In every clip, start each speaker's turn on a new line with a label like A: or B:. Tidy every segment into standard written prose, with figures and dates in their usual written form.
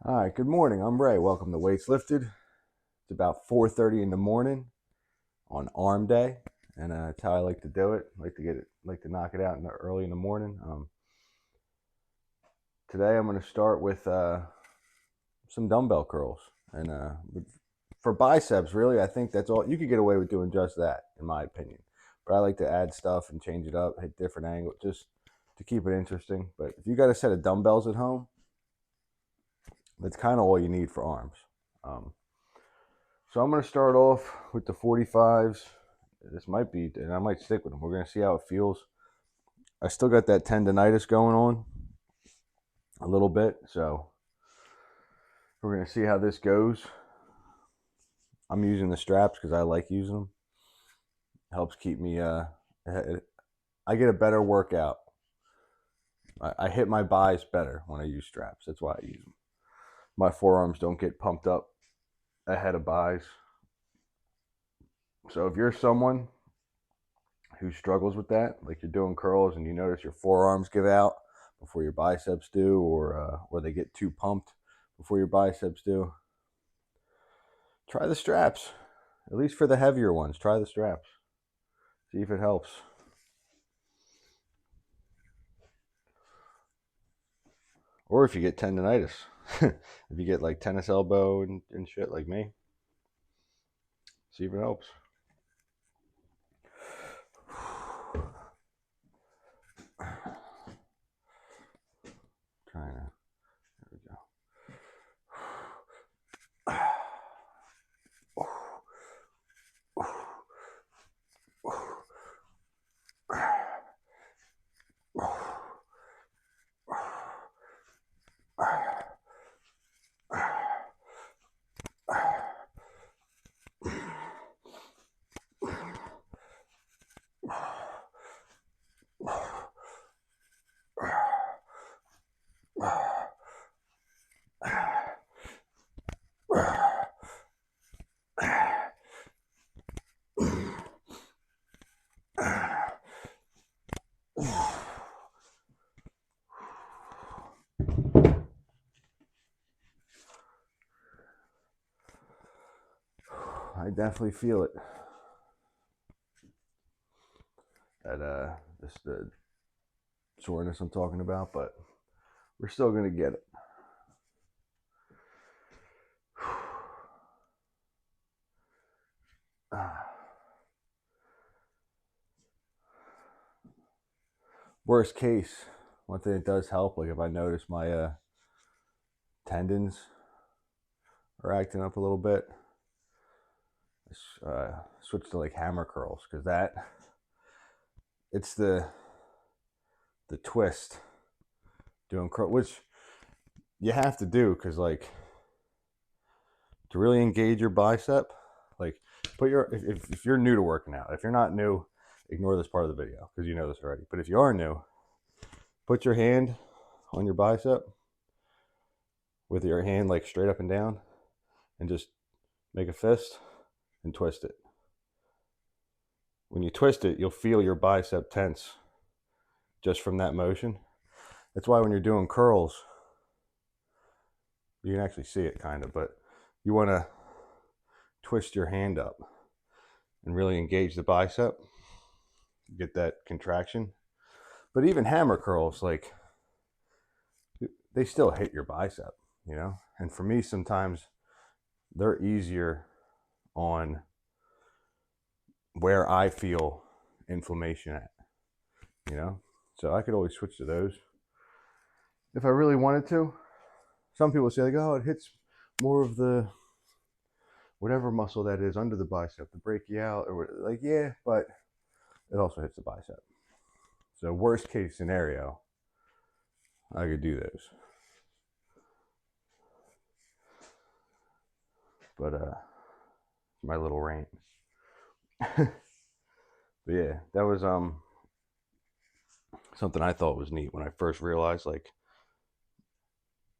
A: All right, good morning. I'm Ray. Welcome to Weights Lifted. It's about 4:30 in the morning on arm day, and that's how I like to do it. Like to knock it out early in the morning. Today I'm going to start with some dumbbell curls, and for biceps, really, I think that's all you could get away with doing just that, in my opinion. But I like to add stuff and change it up, hit different angles, just to keep it interesting. But if you got a set of dumbbells at home, that's kind of all you need for arms. Um, So I'm going to start off with the 45s. This might be, and I might stick with them. We're going to see how it feels. I still got that tendonitis going on a little bit, so we're going to see how this goes. I'm using the straps because I like using them. It helps keep me. I get a better workout. I hit my buys better when I use straps. That's why I use them. My forearms don't get pumped up ahead of buys. So if you're someone who struggles with that, like you're doing curls and you notice your forearms give out before your biceps do, or they get too pumped before your biceps do, try the straps. At least for the heavier ones, try the straps. See if it helps. Or if you get tendonitis, if you get like tennis elbow and shit like me, see if it helps. Trying to, there we go. I definitely feel it. This the soreness I'm talking about, but we're still gonna get it. Worst case, one thing that does help, like if I notice my tendons are acting up a little bit, switch to like hammer curls because it's the twist doing curl, which you have to do because like to really engage your bicep, like put your if you're new to working out, if you're not new, ignore this part of the video because you know this already. But if you are new, put your hand on your bicep with your hand like straight up and down, and just make a fist and twist it. When you twist it, you'll feel your bicep tense just from that motion. That's why when you're doing curls, you can actually see it kind of, but you want to twist your hand up and really engage the bicep, get that contraction. But even hammer curls, like they still hit your bicep, you know? And for me, sometimes they're easier on where I feel inflammation at, you know? So I could always switch to those if I really wanted to. Some people say, like, oh, it hits more of the whatever muscle that is under the bicep, the brachial, or like, yeah, but it also hits the bicep. So, worst case scenario, I could do those. But, my little rant. But yeah, that was something I thought was neat when I first realized, like,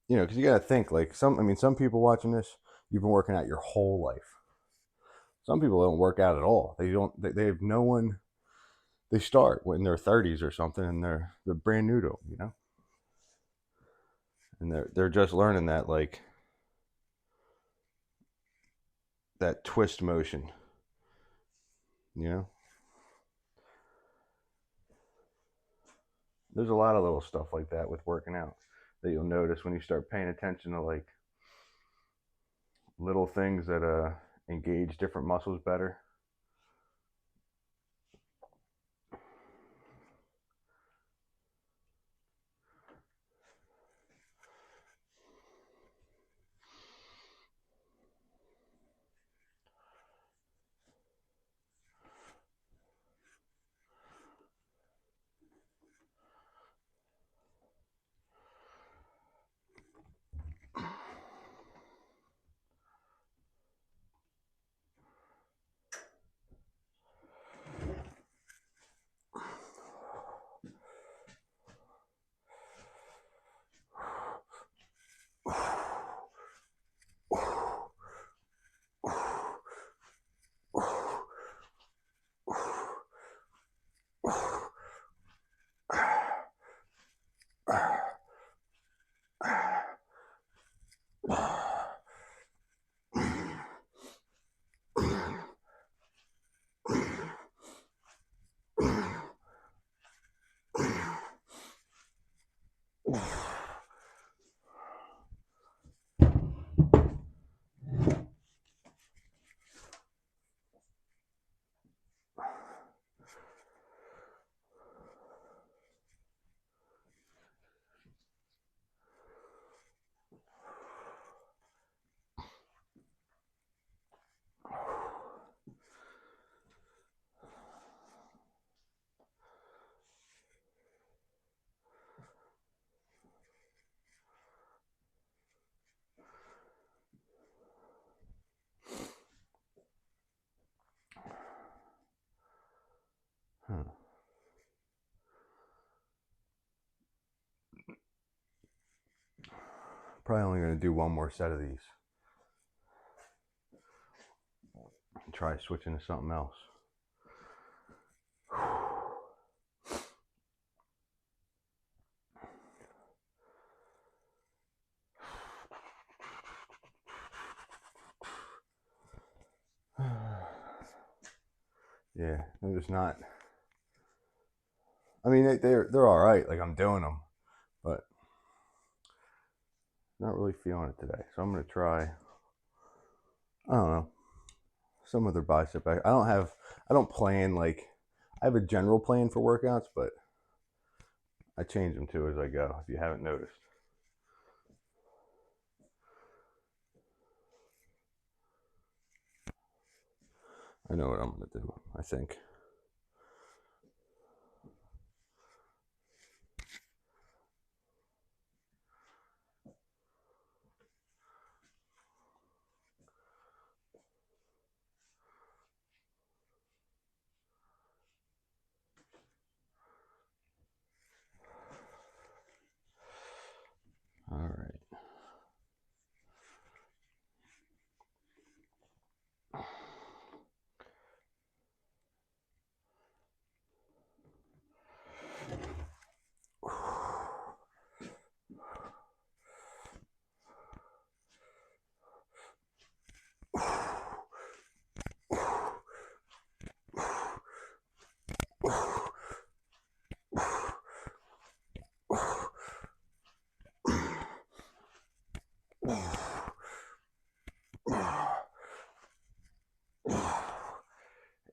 A: you know, because you got to think, like, some people watching this, you've been working out your whole life. Some people don't work out at all. They have no one, they start when they're 30s or something and they're brand new to them, you know? And they're just learning that, like, that twist motion, you know. There's a lot of little stuff like that with working out that you'll notice when you start paying attention to, like, little things that engage different muscles better. Probably only going to do one more set of these. Try switching to something else. Yeah, they're just not. I mean, they're all right. Like, I'm doing them, but not really feeling it today. So I'm gonna try. I don't know, some other bicep. I don't plan, like, I have a general plan for workouts, but I change them too as I go. If you haven't noticed. I know what I'm gonna do, I think. All right.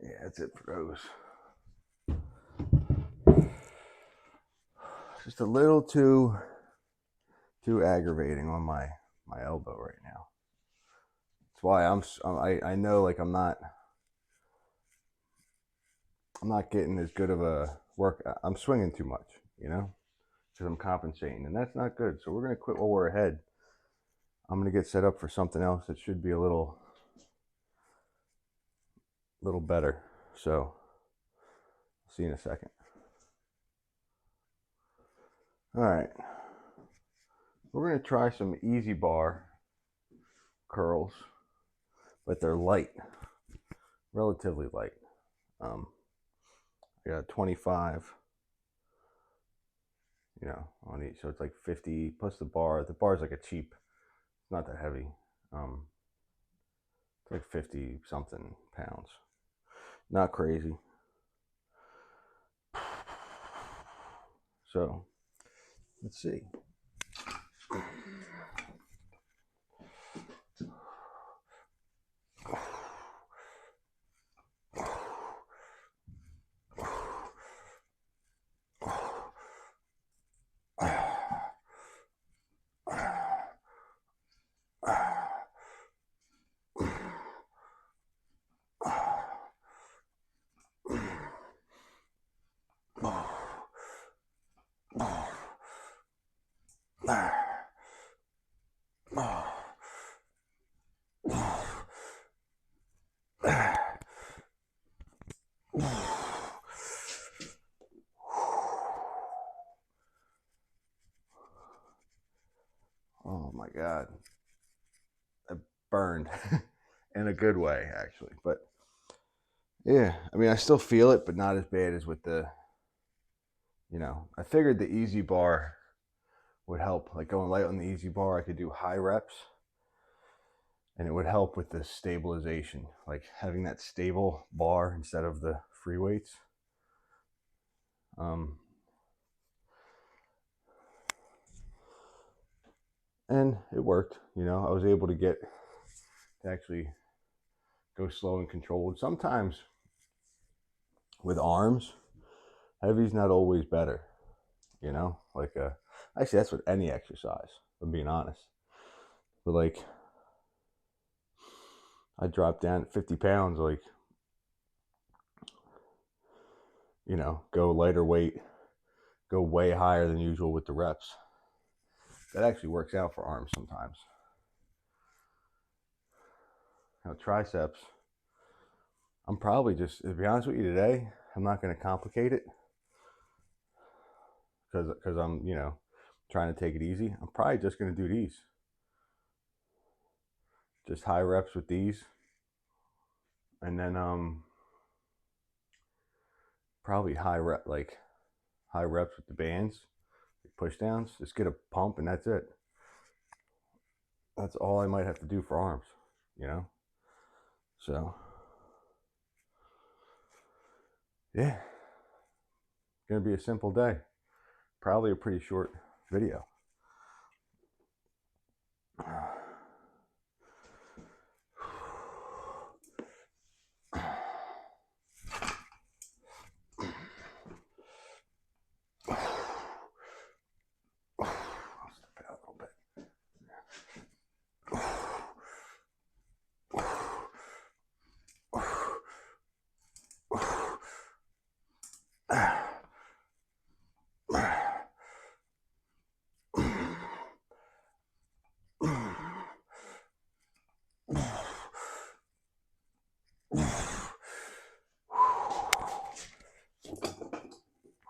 A: Yeah, that's it for those. Just a little too aggravating on my elbow right now. That's why I know, like, I'm not getting as good of a work. I'm swinging too much, because I'm compensating, and that's not good. So we're gonna quit while we're ahead. I'm gonna get set up for something else that should be a little better. So see you in a second. All right, we're gonna try some easy bar curls, but they're light, relatively light. I got 25, on each, so it's like 50 plus the bar. The bar's like a cheap, it's not that heavy. It's like 50 something pounds. Not crazy. So let's see. Oh my God. I burned in a good way, actually. But yeah, I mean, I still feel it, but not as bad as with the, I figured the easy bar would help. Like going light on the easy bar, I could do high reps and it would help with the stabilization, like having that stable bar instead of the free weights. And it worked. I was able to actually go slow and controlled. Sometimes with arms, heavy's not always better. Like actually that's with any exercise, if I'm being honest. But like I dropped down 50 pounds, like, go lighter weight, go way higher than usual with the reps. That actually works out for arms sometimes. Now triceps, I'm probably just, to be honest with you today, I'm not going to complicate it because I'm, trying to take it easy. I'm probably just going to do these. Just high reps with these. And then probably high reps with the bands, like push downs. Just get a pump and that's it. That's all I might have to do for arms, So yeah, gonna be a simple day. Probably a pretty short video.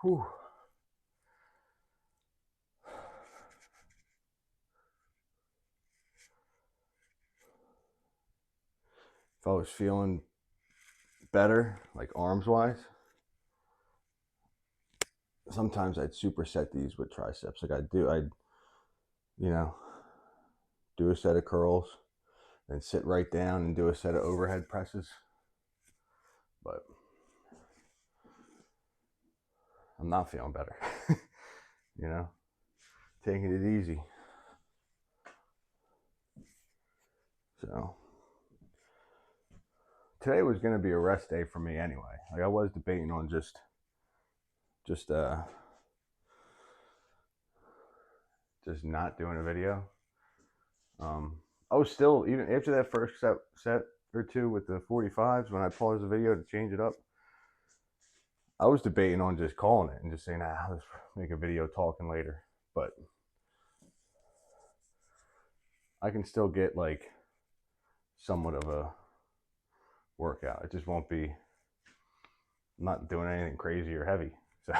A: Whew. If I was feeling better, like arms wise, sometimes I'd superset these with triceps. Like I'd do a set of curls, then sit right down and do a set of overhead presses. But I'm not feeling better. Taking it easy. So today was going to be a rest day for me anyway. Like I was debating on just not doing a video. I was still, even after that first set or two with the 45s, when I paused the video to change it up, I was debating on just calling it and just saying, let's make a video talking later. But I can still get like somewhat of a workout. It just won't be, I'm not doing anything crazy or heavy. So,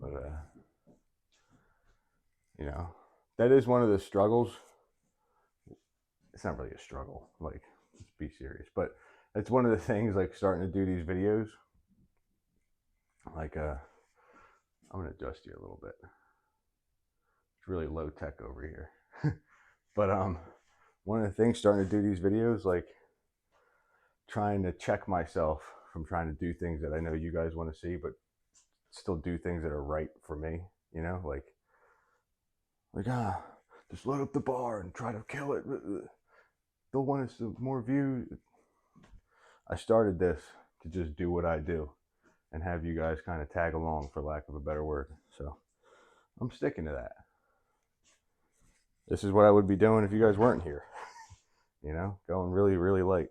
A: but, that is one of the struggles. It's not really a struggle, like, let's be serious, but it's one of the things, like, starting to do these videos. Like, I'm going to adjust you a little bit. It's really low tech over here. But, one of the things starting to do these videos, like trying to check myself from trying to do things that I know you guys want to see, but still do things that are right for me, you know, like just load up the bar and try to kill it. They'll want us to more views. I started this to just do what I do and have you guys kind of tag along, for lack of a better word. So I'm sticking to that. This is what I would be doing if you guys weren't here. You know, going really, really light.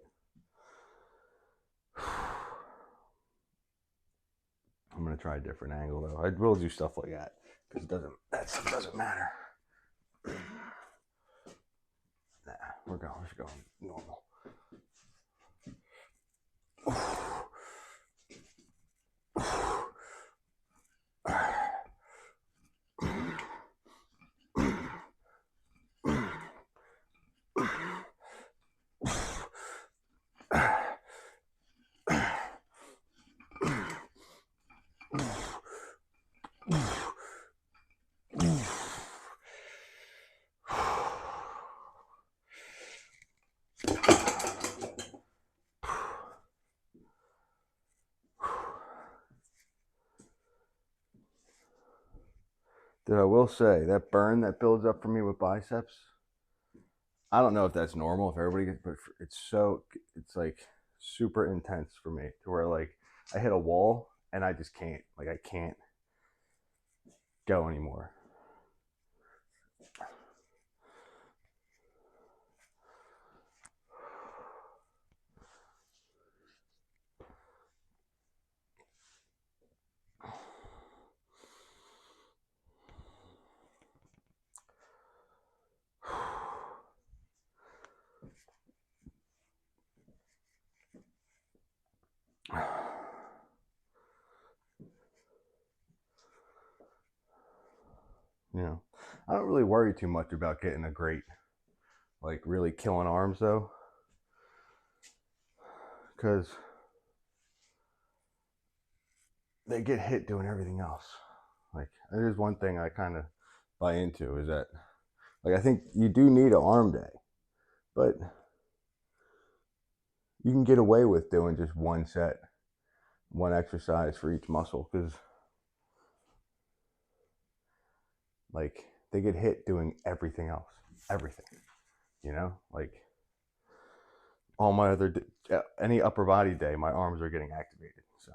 A: I'm gonna try a different angle though. I will do stuff like that because that stuff doesn't matter. Nah, we're going normal. That I will say, that burn that builds up for me with biceps, I don't know if that's normal, if everybody gets, but it's like super intense for me to where like I hit a wall and I just can't, like I can't go anymore. You know, I don't really worry too much about getting a great, like really killing arms though, because they get hit doing everything else. Like, there's one thing I kind of buy into is that, like, I think you do need an arm day, but you can get away with doing just one set, one exercise for each muscle, because like they get hit doing everything else, everything, you know, like all my other any upper body day, my arms are getting activated. So,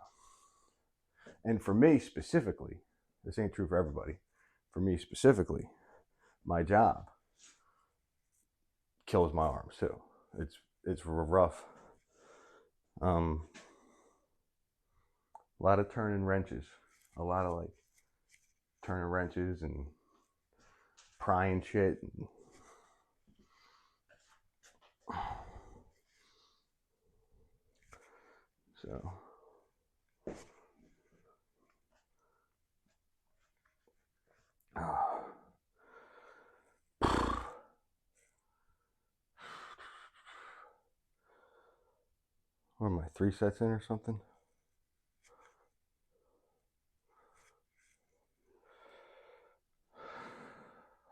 A: and for me specifically, this ain't true for everybody. For me specifically, my job kills my arms too. It's rough. A lot of turning wrenches, a lot of like turning wrenches and prying shit. So what am I, 3 sets in or something?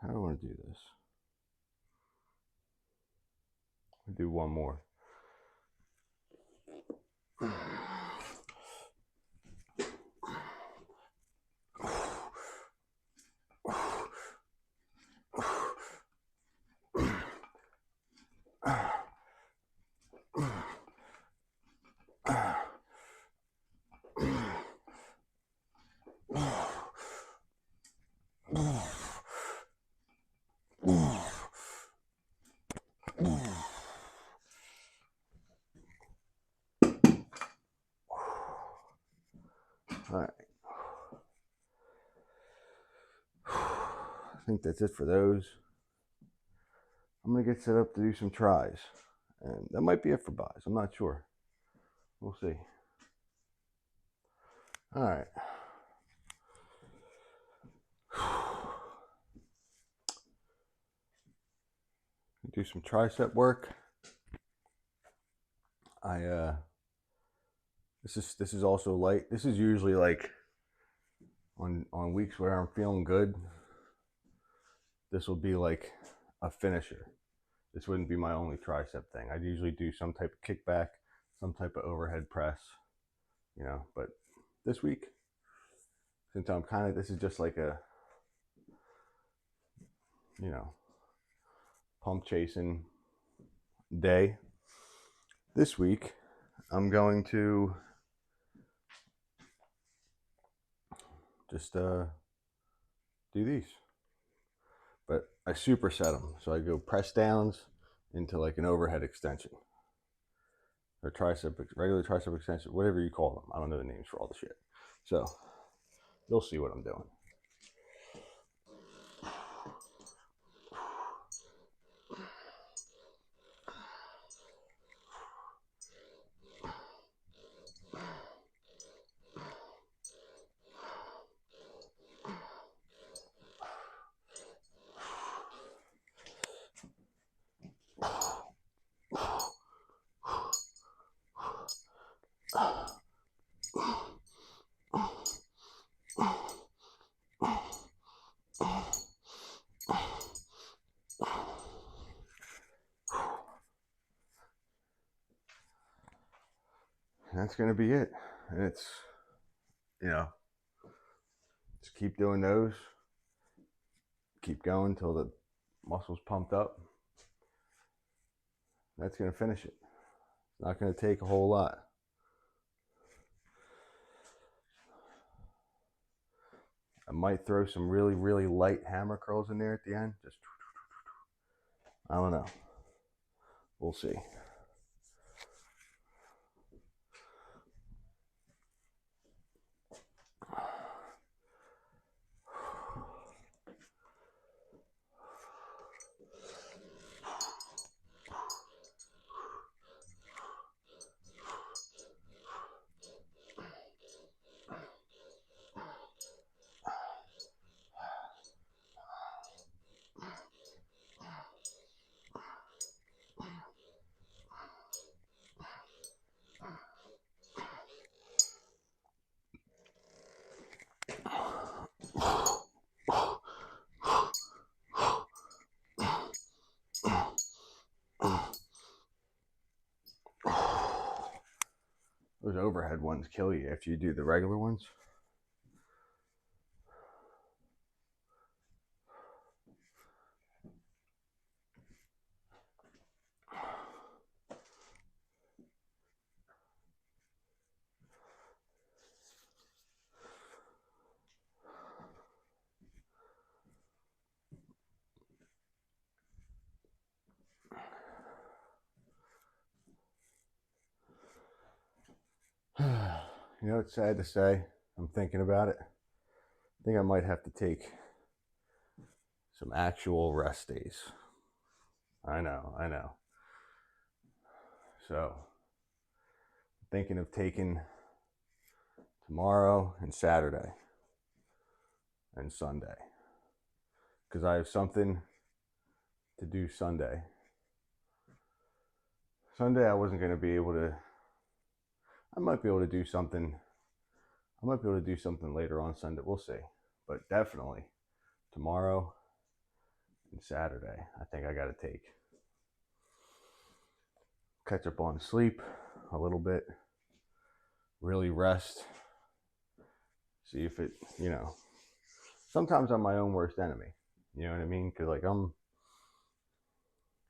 A: How do I want to do this? I'll do one more. All right. I think that's it for those. I'm going to get set up to do some tries. And that might be it for buys. I'm not sure. We'll see. All right. Do some tricep work. This is also light. This is usually like on weeks where I'm feeling good. This will be like a finisher. this wouldn't be my only tricep thing. I'd usually do some type of kickback, some type of overhead press, but this week, since I'm this is just like a, pump chasing day. This week, I'm going to just do these. But I superset them. So I go press downs into like an overhead extension. Or regular tricep extension, whatever you call them. I don't know the names for all the shit. So you'll see what I'm doing. And that's going to be it. And it's, just keep doing those. Keep going until the muscle's pumped up. That's going to finish it. It's not going to take a whole lot. I might throw some really, really light hammer curls in there at the end. Just, I don't know. We'll see. Those overhead ones kill you after you do the regular ones. It's sad to say. I'm thinking about it. I think I might have to take some actual rest days. I know. So, thinking of taking tomorrow and Saturday and Sunday. Because I have something to do Sunday. Sunday I wasn't going to be able to, I might be able to do something. I might be able to do something later on Sunday. We'll see. But definitely tomorrow and Saturday, I think I got to catch up on sleep a little bit, really rest, see if it, sometimes I'm my own worst enemy. You know what I mean? Because you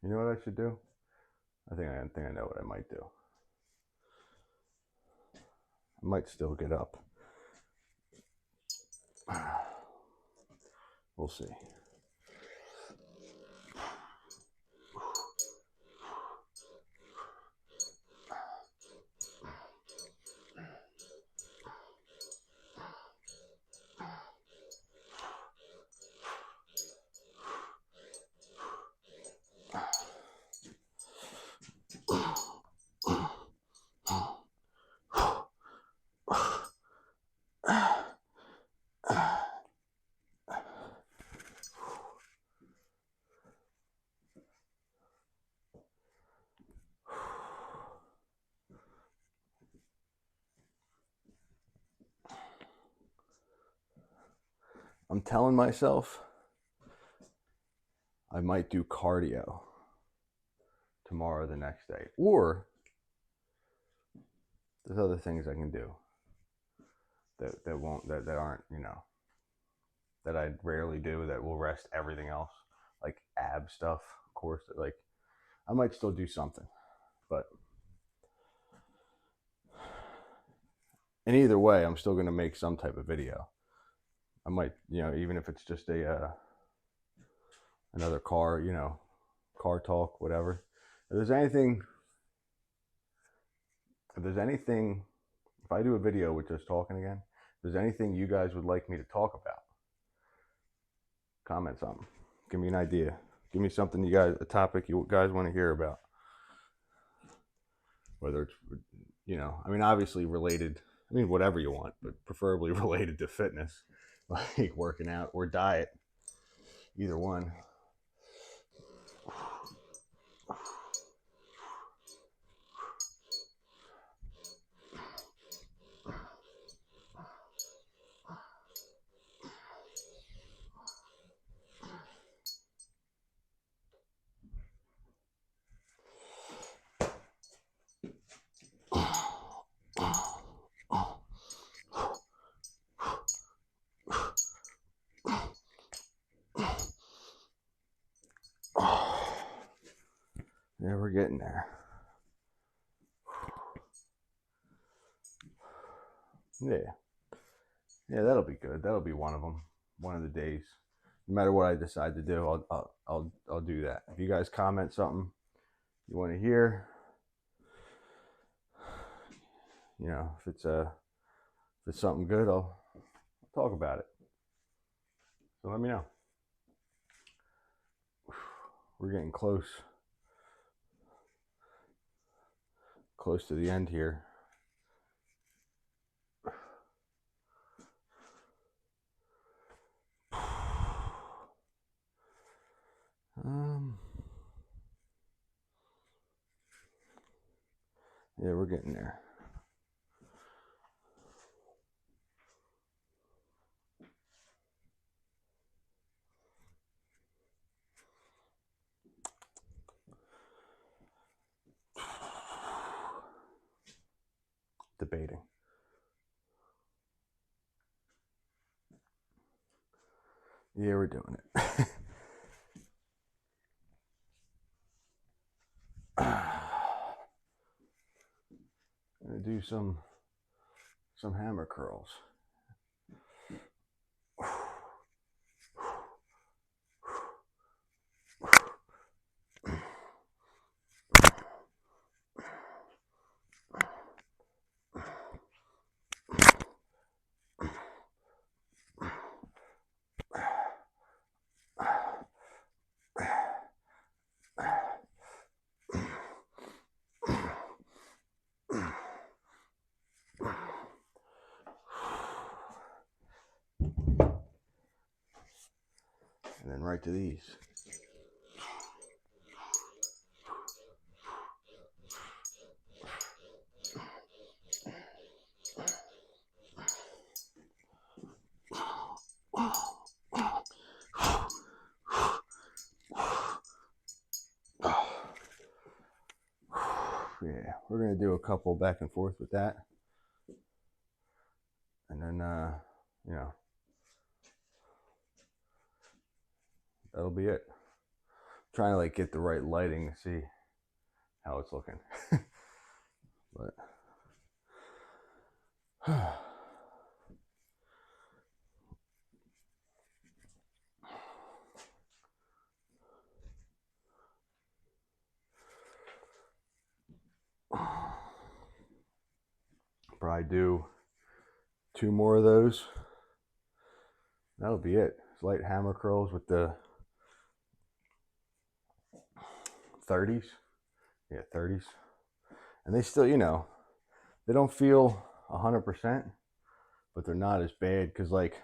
A: know what I should do? I think I know what I might do. I might still get up. We'll see. I'm telling myself I might do cardio tomorrow or the next day. Or there's other things I can do that aren't, you know, that I rarely do that will rest everything else, like ab stuff, of course. Like I might still do something, but in either way, I'm still gonna make some type of video. I might, you know, even if it's just a another car, you know, car talk, whatever. If there's anything, if I do a video with just talking again, if there's anything you guys would like me to talk about, comment something. Give me an idea. Give me something a topic you guys want to hear about. Whether it's, you know, I mean, obviously related, I mean, whatever you want, but preferably related to fitness, like working out or diet, either one. Yeah, we're getting there. Yeah, that'll be good. That'll be one of them. One of the days. No matter what I decide to do, I'll do that. If you guys comment something you want to hear, you know, if it's something good, I'll talk about it. So let me know. We're getting close to the end here. Yeah, we're getting there. Debating. Yeah, we're doing it. Gonna do some hammer curls. And then right to these. Yeah, we're gonna do a couple back and forth with that, and then you know, that'll be it. I'm trying to like get the right lighting to see how it's looking, but probably do 2 more of those. That'll be it. It's light hammer curls with the 30s. Yeah, 30s. And they still, you know, they don't feel 100%, but they're not as bad because, like,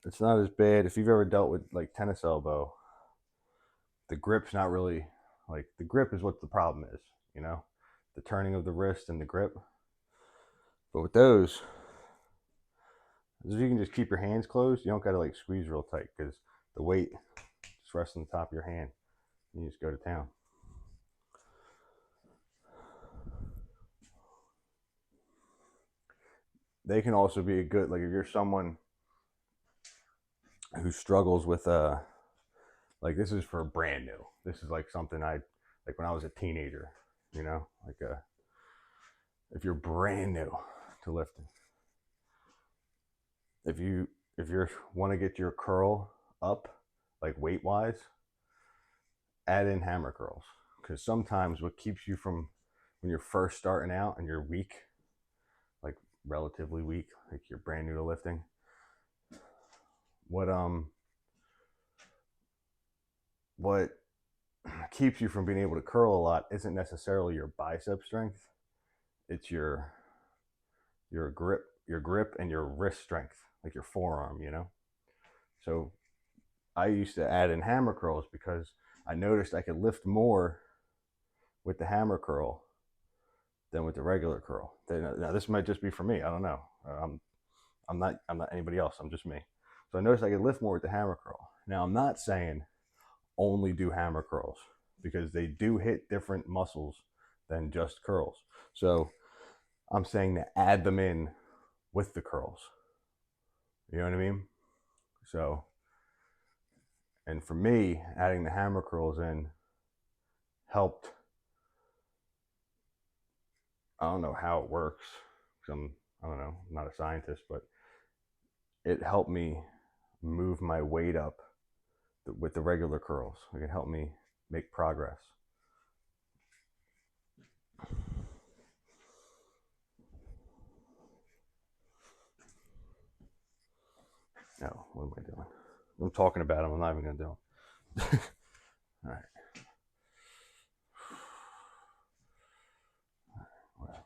A: it's not as bad. If you've ever dealt with, like, tennis elbow, the grip's not really, like, the grip is what the problem is, you know? The turning of the wrist and the grip. But with those, if you can just keep your hands closed, you don't got to, like, squeeze real tight because the weight just rests on the top of your hand. And you just go to town. they can also be a good, like if you're someone who struggles with like this is for brand new. This is like something I like when I was a teenager, you know, like if you're brand new to lifting, if you want to get your curl up like weight wise, add in hammer curls, because sometimes what keeps you from when you're first starting out and you're weak, like relatively weak, like you're brand new to lifting, what keeps you from being able to curl a lot isn't necessarily your bicep strength, it's your grip and your wrist strength, like your forearm, you know. So I used to add in hammer curls because I noticed I could lift more with the hammer curl than with the regular curl. Now this might just be for me. I don't know. I'm not anybody else. I'm just me. So I noticed I could lift more with the hammer curl. Now I'm not saying only do hammer curls because they do hit different muscles than just curls. So I'm saying to add them in with the curls. You know what I mean? So, and for me, adding the hammer curls in helped. I don't know how it works. I don't know, I'm not a scientist, but it helped me move my weight up with the regular curls. It can help me make progress. No, what am I doing? I'm talking about them. I'm not even going to do them. All right. Whatever.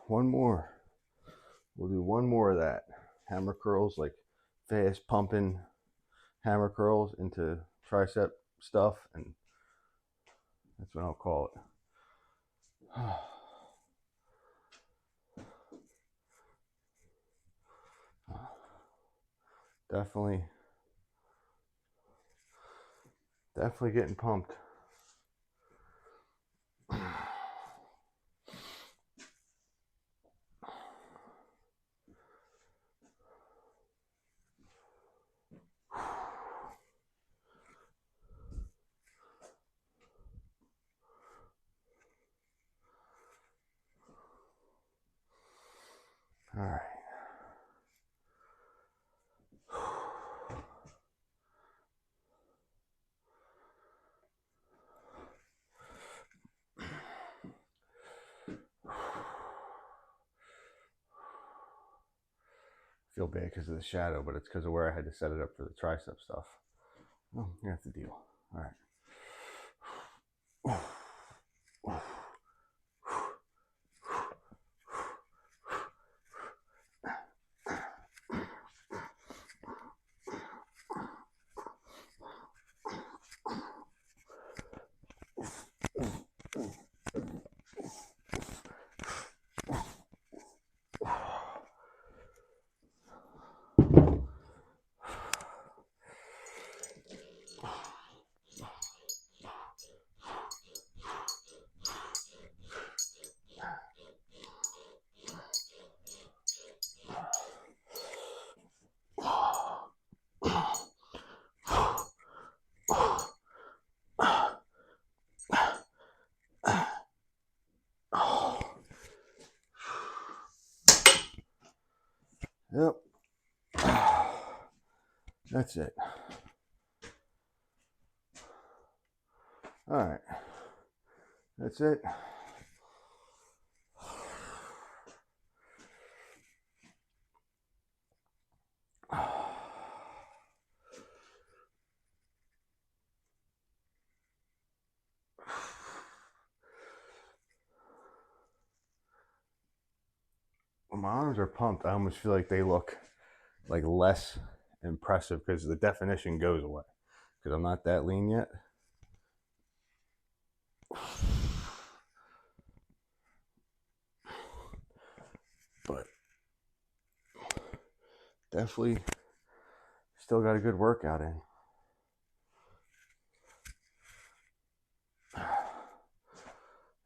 A: One more. We'll do one more of that. Hammer curls, like fast pumping hammer curls into tricep stuff, and that's what I'll call it. Definitely getting pumped. All right. Feel bad because of the shadow, but it's because of where I had to set it up for the tricep stuff. Oh, that's the deal. All right. Yep. That's it. All right. That's it. When my arms are pumped, I almost feel like they look like less impressive because the definition goes away. Because I'm not that lean yet. But definitely still got a good workout in.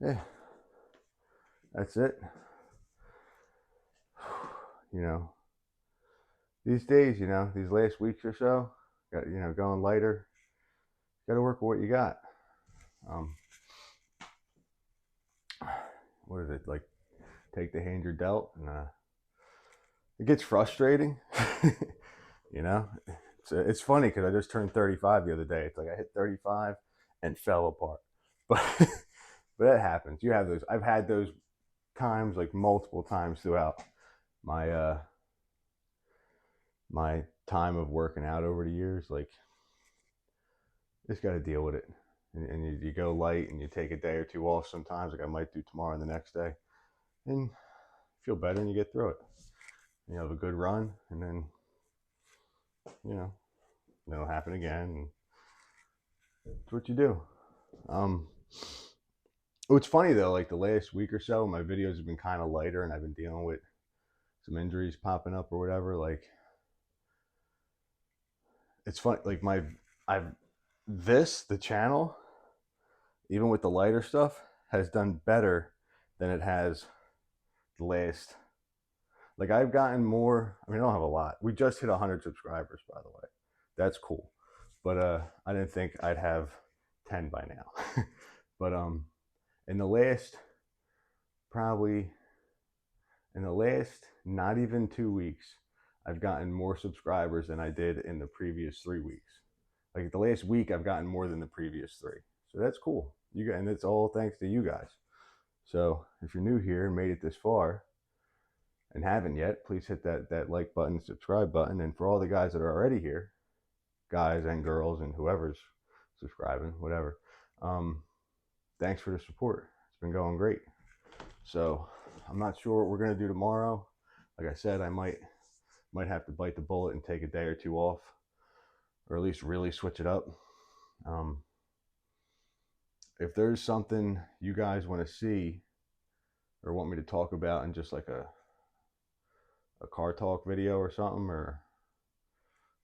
A: Yeah, that's it. You know, these days, you know, these last weeks or so, got, you know, going lighter. Got to work with what you got. What is it like? Take the hand you're dealt, and it gets frustrating. You know, it's funny because I just turned 35 the other day. It's like I hit 35 and fell apart, but but that happens. You have those. I've had those times like multiple times throughout my my time of working out over the years. Like, just got to deal with it, and you go light and you take a day or two off sometimes. Like I might do tomorrow and the next day, and feel better and you get through it. You have a good run, and then you know it'll happen again. And it's what you do. It's funny though, like the last week or so, my videos have been kind of lighter, and I've been dealing with some injuries popping up or whatever. Like, it's funny. Like the channel, even with the lighter stuff, has done better than it has the last. Like, I've gotten more. I mean, I don't have a lot. We just hit 100 subscribers, by the way. That's cool. But I didn't think I'd have 10 by now. But in the last probably in the last not even 2 weeks, I've gotten more subscribers than I did in the previous 3 weeks. Like the last week, I've gotten more than the previous three. So that's cool. And it's all thanks to you guys. So if you're new here and made it this far and haven't yet, please hit that like button, subscribe button. And for all the guys that are already here, guys and girls and whoever's subscribing, whatever, thanks for the support. It's been going great. So I'm not sure what we're gonna do tomorrow. Like I said, I might have to bite the bullet and take a day or two off, or at least really switch it up. If there's something you guys want to see or want me to talk about in just like a car talk video or something or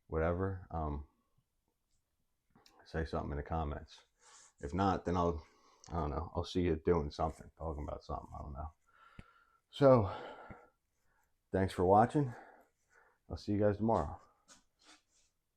A: whatever, say something in the comments. If not, then I don't know, I'll see you doing something, talking about something, I don't know. So thanks for watching. I'll see you guys tomorrow.